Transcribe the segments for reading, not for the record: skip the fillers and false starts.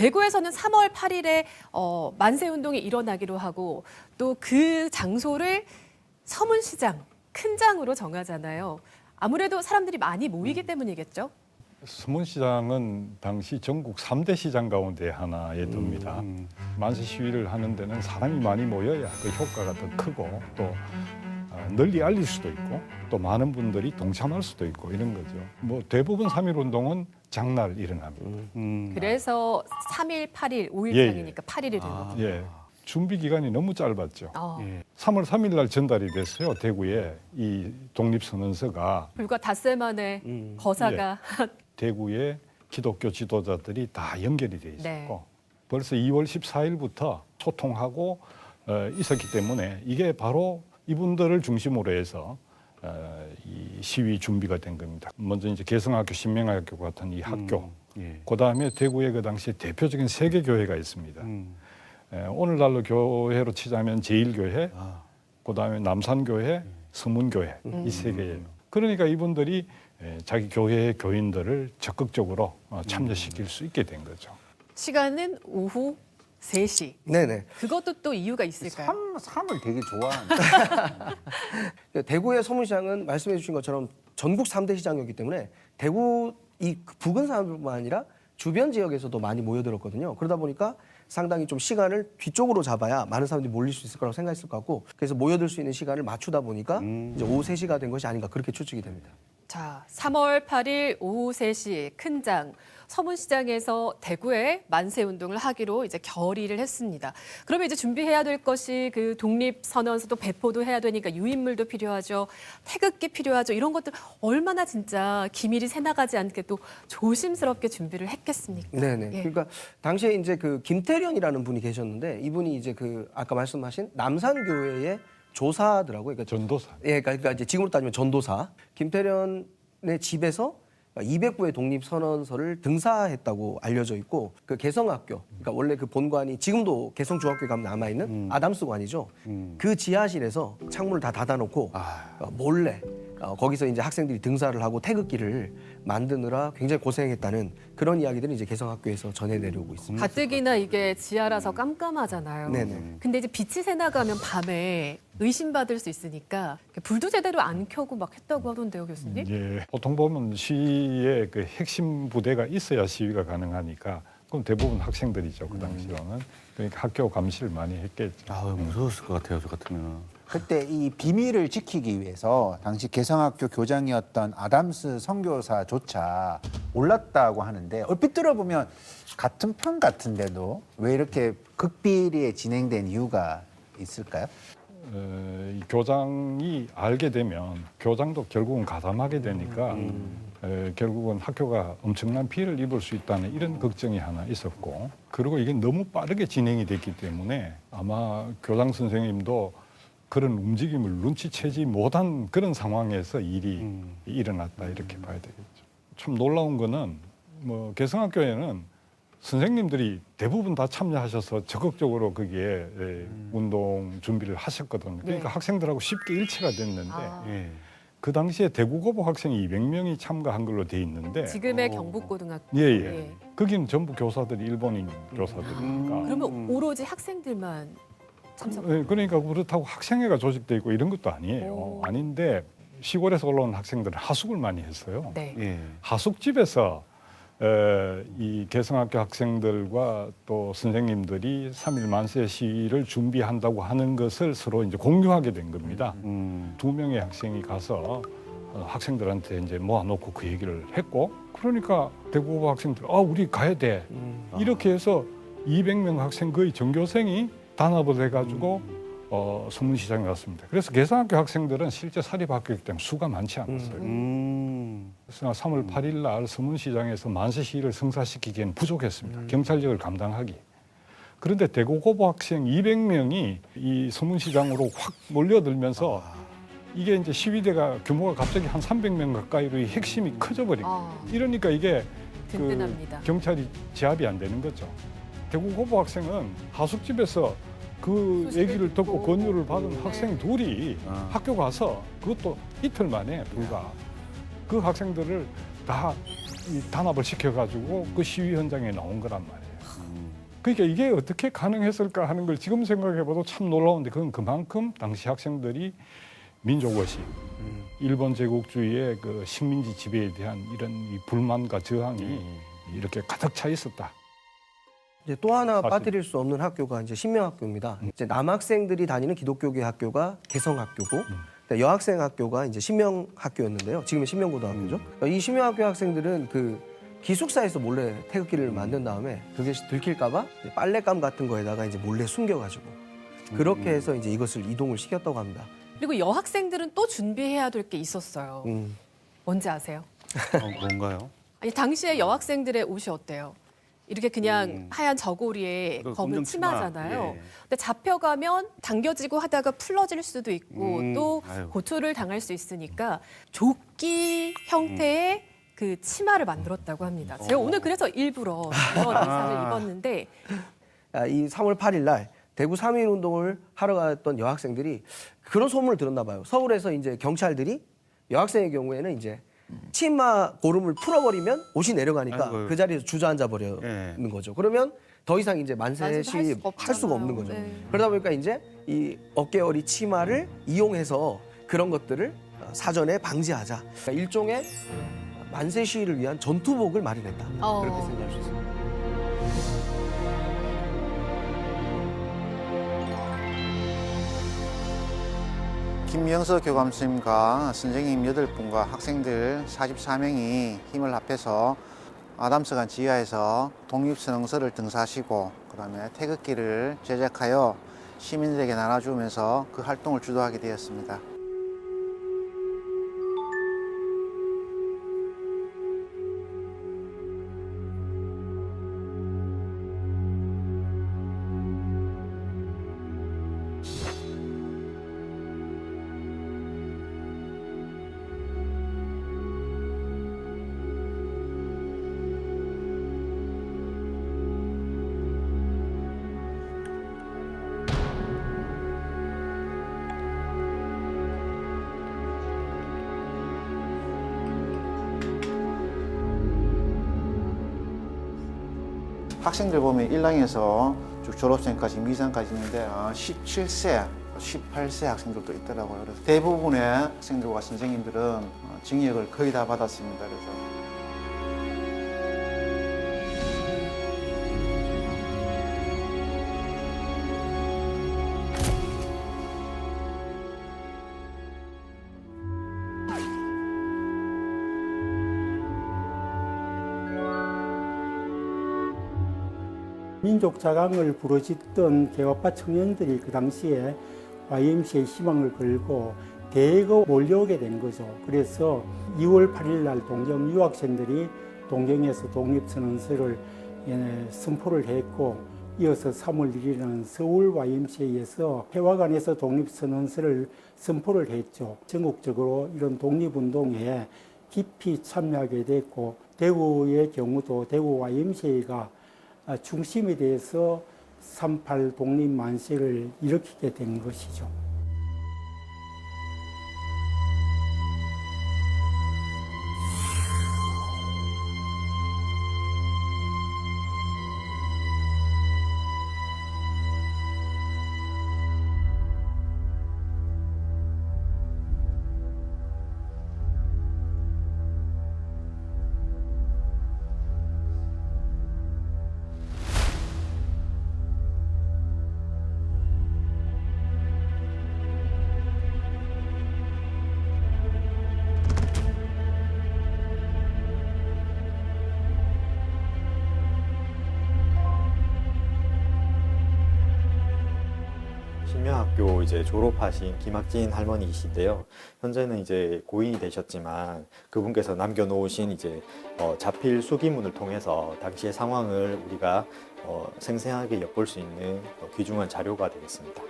대구에서는 3월 8일에 만세 운동이 일어나기로 하고 또 그 장소를 서문시장 큰 장으로 정하잖아요. 아무래도 사람들이 많이 모이기 때문이겠죠. 서문시장은 당시 전국 3대 시장 가운데 하나에 듭니다. 만세 시위를 하는 데는 사람이 많이 모여야 그 효과가 더 크고 또 널리 알릴 수도 있고 또 많은 분들이 동참할 수도 있고 이런 거죠. 뭐 대부분 3.1 운동은 장날 일어납니다. 그래서 3일, 8일, 5일 예, 장이니까 8일이 된 거죠. 예, 준비 기간이 너무 짧았죠. 예. 3월 3일 날 전달이 됐어요. 대구에 이 독립선언서가 불과 닷새 만에 거사가 대구의 기독교 지도자들이 다 연결이 돼 있었고 네. 벌써 2월 14일부터 소통하고 있었기 때문에 이게 바로 이분들을 중심으로 해서 이 시위 준비가 된 겁니다. 먼저 이제 개성학교, 신명학교 같은 이 학교, 예. 그다음에 대구에 그 당시에 대표적인 세 개 교회가 있습니다. 오늘날로 교회로 치자면 제1교회, 그다음에 남산교회, 서문교회 이 세 개예요. 그러니까 이분들이 자기 교회의 교인들을 적극적으로 참여시킬 수 있게 된 거죠. 시간은 오후 3시. 네네. 그것도 또 이유가 있을까요? 삼을 되게 좋아하는. 대구의 서문시장은 말씀해 주신 것처럼 전국 3대 시장이었기 때문에 대구 이 부근 사람뿐만 아니라 주변 지역에서도 많이 모여들었거든요. 그러다 보니까 상당히 좀 시간을 뒤쪽으로 잡아야 많은 사람들이 몰릴 수 있을 거라고 생각했을 것 같고 그래서 모여들 수 있는 시간을 맞추다 보니까 이제 오후 3시가 된 것이 아닌가 그렇게 추측이 됩니다. 자, 3월 8일 오후 3시 큰장 서문시장에서 대구에 만세 운동을 하기로 이제 결의를 했습니다. 그러면 이제 준비해야 될 것이 그 독립선언서도 배포도 해야 되니까 유인물도 필요하죠. 태극기 필요하죠. 이런 것들 얼마나 진짜 기밀이 새나가지 않게 또 조심스럽게 준비를 했겠습니까? 네네. 예. 그러니까 당시에 이제 그 김태련이라는 분이 계셨는데 이분이 이제 그 아까 말씀하신 남산교회의 조사더라고요. 그러니까 전도사. 예, 그러니까 이제 지금으로 따지면 전도사 김태련의 집에서 200부의 독립선언서를 등사했다고 알려져 있고 그 개성학교, 그러니까 원래 그 본관이 지금도 개성중학교에 가면 남아 있는 아담스관이죠. 그 지하실에서 창문을 다 닫아놓고 몰래 거기서 이제 학생들이 등사를 하고 태극기를 만드느라 굉장히 고생했다는 그런 이야기들을 이제 개성학교에서 전해 내려오고 있습니다. 가뜩이나 이게 지하라서 깜깜하잖아요. 네네. 근데 이제 빛이 새나가면 밤에 의심받을 수 있으니까 불도 제대로 안 켜고 막 했다고 하던데요, 교수님? 예, 보통 보면 시위에 그 핵심 부대가 있어야 시위가 가능하니까 그럼 대부분 학생들이죠 그 당시로는. 그러니까 학교 감시를 많이 했겠죠. 아, 무서웠을 것 같아요, 저 같으면. 그때 이 비밀을 지키기 위해서 당시 개성학교 교장이었던 아담스 선교사조차 몰랐다고 하는데 얼핏 들어보면 같은 편 같은데도 왜 이렇게 극비리에 진행된 이유가 있을까요? 이 교장이 알게 되면 교장도 결국은 가담하게 되니까 결국은 학교가 엄청난 피해를 입을 수 있다는 이런 걱정이 하나 있었고 그리고 이게 너무 빠르게 진행이 됐기 때문에 아마 교장 선생님도 그런 움직임을 눈치채지 못한 그런 상황에서 일이 일어났다 이렇게 봐야 되겠죠. 참 놀라운 거는 뭐 개성학교에는 선생님들이 대부분 다 참여하셔서 적극적으로 거기에 운동 준비를 하셨거든요. 그러니까 네. 학생들하고 쉽게 일치가 됐는데 예. 그 당시에 대구고보 학생이 200명이 참가한 걸로 돼 있는데 지금의 경북고등학교. 예예. 예. 거기는 전부 교사들이 일본인 교사들이니까. 그러면 오로지 학생들만 참석. 그러니까 그렇다고 학생회가 조직돼 있고 이런 것도 아니에요. 오. 아닌데 시골에서 올라온 학생들은 하숙을 많이 했어요. 네. 예. 하숙집에서 이 개성학교 학생들과 또 선생님들이 3.1 만세 시위를 준비한다고 하는 것을 서로 이제 공유하게 된 겁니다. 2명의 학생이 가서 학생들한테 이제 모아놓고 그 얘기를 했고 그러니까 대구고보 학생들 우리 가야 돼 이렇게 해서 200명 학생 거의 전교생이 단합을 해가지고 서문시장에 갔습니다. 그래서 개성학교 학생들은 실제 사립학교이기 때문에 수가 많지 않았어요. 그래서 3월 8일 날 서문시장에서 만세 시위를 성사시키기에는 부족했습니다. 경찰력을 감당하기. 그런데 대구고보 학생 200명이 이 서문시장으로 확 몰려들면서 이게 이제 시위대가 규모가 갑자기 한 300명 가까이로 이 핵심이 커져버린 거예요. 이러니까 이게 든든합니다. 경찰이 제압이 안 되는 거죠. 대구고보 학생은 하숙집에서 그 얘기를 듣고 권유를 받은 학생 둘이 학교 가서 그것도 이틀 만에 불과 그 학생들을 다 이 단합을 시켜가지고 그 시위 현장에 나온 거란 말이에요. 그러니까 이게 어떻게 가능했을까 하는 걸 지금 생각해봐도 참 놀라운데 그건 그만큼 당시 학생들이 민족의식, 일본 제국주의의 그 식민지 지배에 대한 이런 이 불만과 저항이 이렇게 가득 차 있었다. 이제 또 하나 사실. 빠뜨릴 수 없는 학교가 이제 신명학교입니다. 이제 남학생들이 다니는 기독교계 학교가 개성학교고 여학생 학교가 이제 신명학교였는데요. 지금의 신명고등학교죠. 이 신명학교 학생들은 그 기숙사에서 몰래 태극기를 만든 다음에 그게 들킬까봐 빨랫감 같은 거에다가 이제 몰래 숨겨가지고 그렇게 해서 이제 이것을 이동을 시켰다고 합니다. 그리고 여학생들은 또 준비해야 될 게 있었어요. 뭔지 아세요? 뭔가요? 아니 당시에 여학생들의 옷이 어때요? 이렇게 그냥 하얀 저고리에 그 검은 검정 치마. 치마잖아요. 예. 근데 잡혀가면 당겨지고 하다가 풀러질 수도 있고 또 아유. 고초를 당할 수 있으니까 조끼 형태의 그 치마를 만들었다고 합니다. 제가 오늘 그래서 일부러 이런 의상을 입었는데 이 3월 8일 날 대구 3.1 운동을 하러 갔던 여학생들이 그런 소문을 들었나 봐요. 서울에서 이제 경찰들이 여학생의 경우에는 이제 치마 고름을 풀어버리면 옷이 내려가니까 아이고. 그 자리에서 주저앉아 버리는 예. 거죠. 그러면 더 이상 이제 만세 만세도 시 할 수가 없는 거죠. 네. 그러다 보니까 이제 이 어깨어리 치마를 이용해서 그런 것들을 사전에 방지하자. 그러니까 일종의 만세 시위를 위한 전투복을 마련했다. 그렇게 생각할 수 있습니다. 김명서 교감선생님과 선생님 8분과 학생들 44명이 힘을 합해서 아담스관 지하에서 독립선언서를 등사하시고 그다음에 태극기를 제작하여 시민들에게 나눠주면서 그 활동을 주도하게 되었습니다. 학생들 보면 1학년에서 쭉 졸업생까지 미상까지 있는데 17세, 18세 학생들도 있더라고요. 그래서 대부분의 학생들과 선생님들은 징역을 거의 다 받았습니다. 그래서 민족 자강을 부르짖던 개화파 청년들이 그 당시에 YMCA에 희망을 걸고 대거 몰려오게 된 거죠. 그래서 2월 8일 날 동경 유학생들이 동경에서 독립선언서를 선포를 했고 이어서 3월 1일은 서울 YMCA에서 회화관에서 독립선언서를 선포를 했죠. 전국적으로 이런 독립운동에 깊이 참여하게 됐고 대구의 경우도 대구 YMCA가 중심이 돼서 3.8 독립 만세를 일으키게 된 것이죠. 신명학교 이제 졸업하신 김학진 할머니이신데요. 현재는 이제 고인이 되셨지만 그분께서 남겨놓으신 이제 자필 수기문을 통해서 당시의 상황을 우리가 생생하게 엿볼 수 있는 귀중한 자료가 되겠습니다.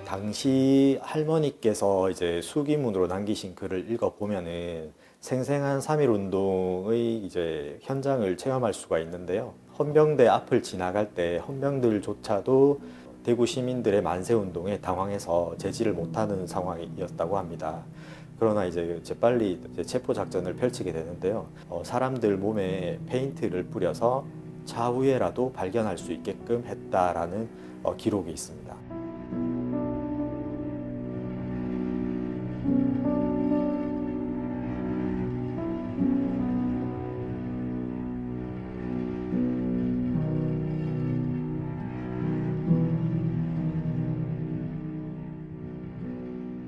당시 할머니께서 이제 수기문으로 남기신 글을 읽어보면은 생생한 3.1 운동의 이제 현장을 체험할 수가 있는데요. 헌병대 앞을 지나갈 때 헌병들조차도 대구 시민들의 만세 운동에 당황해서 제지를 못하는 상황이었다고 합니다. 그러나 이제 재빨리 체포 작전을 펼치게 되는데요. 사람들 몸에 페인트를 뿌려서 차후에라도 발견할 수 있게끔 했다라는 기록이 있습니다.